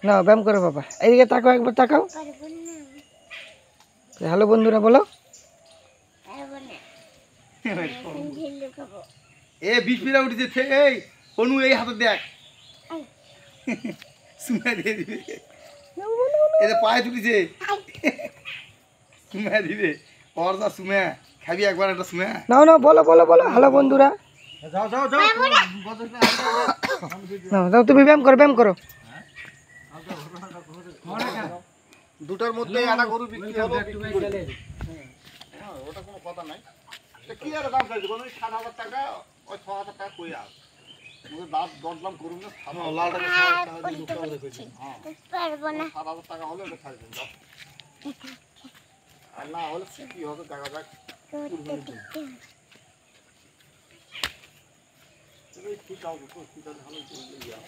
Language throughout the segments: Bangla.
না ব্যায়াম করো বাবা, এইদিকে তাকাও, একবার তাকাও। হ্যালো বন্ধুরা বলো। এ বিষ পিড়া উঠেছে, এই অনু এই হাতে দেখ, সুমা দিয়ে দিবে, এই যে পায়ে তুলেছে, সুমা দিবে, ওর যা সুমা খাবি একবার একটা সুমা। নাও নাও বলো বলো বলো, হ্যালো বন্ধুরা। যাও যাও যাও, নাও যাও, তুমি ব্যায়াম করো, ব্যায়াম করো। দুটার মধ্যে একটা গরু বিক্রি হলো, ওটা কোনো কথা নাই। কি আর দাম চাইছে, কোনো 7,000 টাকা, ওই 6,000 টাকা কই আর দাম দরদাম করুন না, লালটা 7,000 টাকা দিয়ে দুটো করে কইছি, হ্যাঁ পারবো না, 7,000 টাকা হলে এটা ছাড়বেন, যাও। আর না হলে কি হবে দেখা যাক। এই ঠিক আছে, তো ঠিক আছে, ভালো চলে যাও।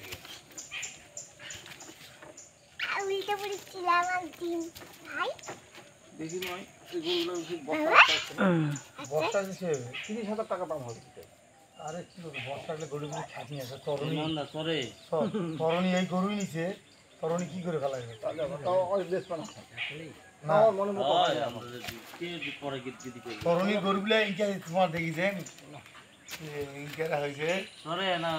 উল্টে পড়েছিলাম একদিন ভাই, দেখি নয় এই গরুগুলো বস্তা দিছে 30,000 টাকা দাম হবে। আরে কি বলবো, বস্তা গেলে গরুগুলো খাটি আছে, তরুণী না সরে তরুণী এই গরুই নিছে, তরুণী কি করে ফেলা যাবে, তাও ওই বেশ পানা না মনে মতো তরুণী গরুগুলো ইনকা তোমার দেখিছেন ইনকা হয়েছে সরে না,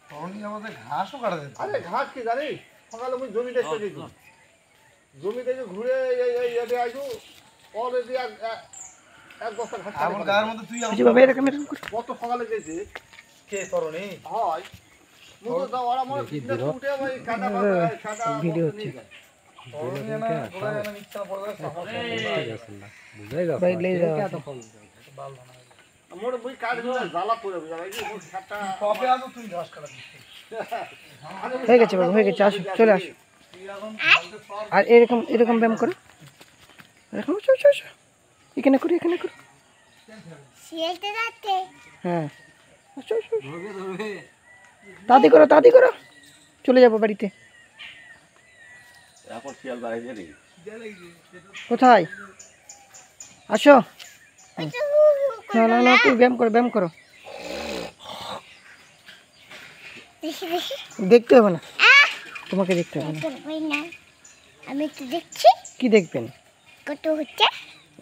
তরুণী আমাদের ঘাসও কাটা যায়। আরে ঘাস কি জানি, সকালে আমি জমি দেখতে গেছি, জমি থেকে ঘুরে এই আইগো অলরেডি এক বস্তা ঘাস আমার গায়ের মধ্যে। তুই বাবা এরকম এরকম করো। কত সকালে গেছে কে তরুণী হয় মুতো দাও, ওরা মনে উঠে ভাই কাটা কাটা ভিডিও হচ্ছে, তরুণী না বলে না মিথ্যা বলে সাহস বুঝাই দাও ভাই, লে যাও মোর বই কাট দিলে জ্বালা পড়ে যাবে, এই মোর ছাটা কবে আসো তুই ঘাস কাটা দিছিস। হয়ে গেছে বাবা, হয়ে গেছে, আসো চলে আসো। আর এরকম এরকম ব্যায়াম করো, এরকম এখানে করো, এখানে করো, শিয়ালতে যাচ্ছে, হ্যাঁ তাড়াতাড়ি করো, তাড়াতাড়ি করো, চলে যাবো বাড়িতে। কোথায় আসো, না না না তুমি ব্যায়াম করো, ব্যায়াম করো, দেখি দেখি দেখতে হবে না, তোমাকে দেখতে হবে না। ওই না, আমি তো দেখছি কি দেখবেন, কত হচ্ছে,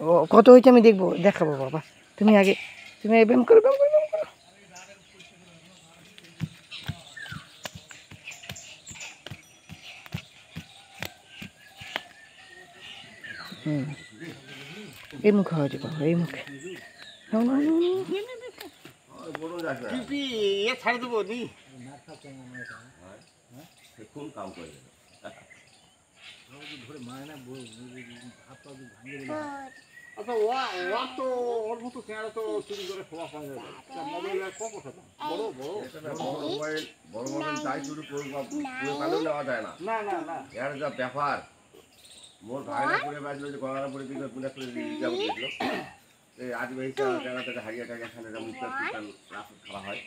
ও কত হয়েছে আমি দেখবো, দেখাবো বাবা, তুমি আগে তুমি আগে ব্যায়াম করো, ব্যায়াম করো, ব্যায়াম করো। এই মুখে হয়েছে বাবা, এই মুখে টিপি এ ছাড় দেবো নি কোন কাম করে ধরে মায়না হাত পা ভাঙে দিল। আচ্ছা ওয়া তো ওর মতো চেয়ারে তো চুরি করে খোয়া পাওয়া যাবে, মোবাইলের কত টাকা বড় বড় মোবাইল বড় মোবাইল চাই চুরি করে কালো নেওয়া যায় না, না না না এর যা ব্যাপার। মোর ভাইরা করে বাজলো যে গলার পরে দিকে পুলিশ করে দিয়ে দিল, এই আদিবাসী জায়গা থেকে হারিয়ে টাকা খানে মুক্তার রাত খাওয়া হয়,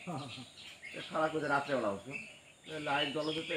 খাওয়া করে রাত্রেবেলা হচ্ছে লাইট জ্বলতে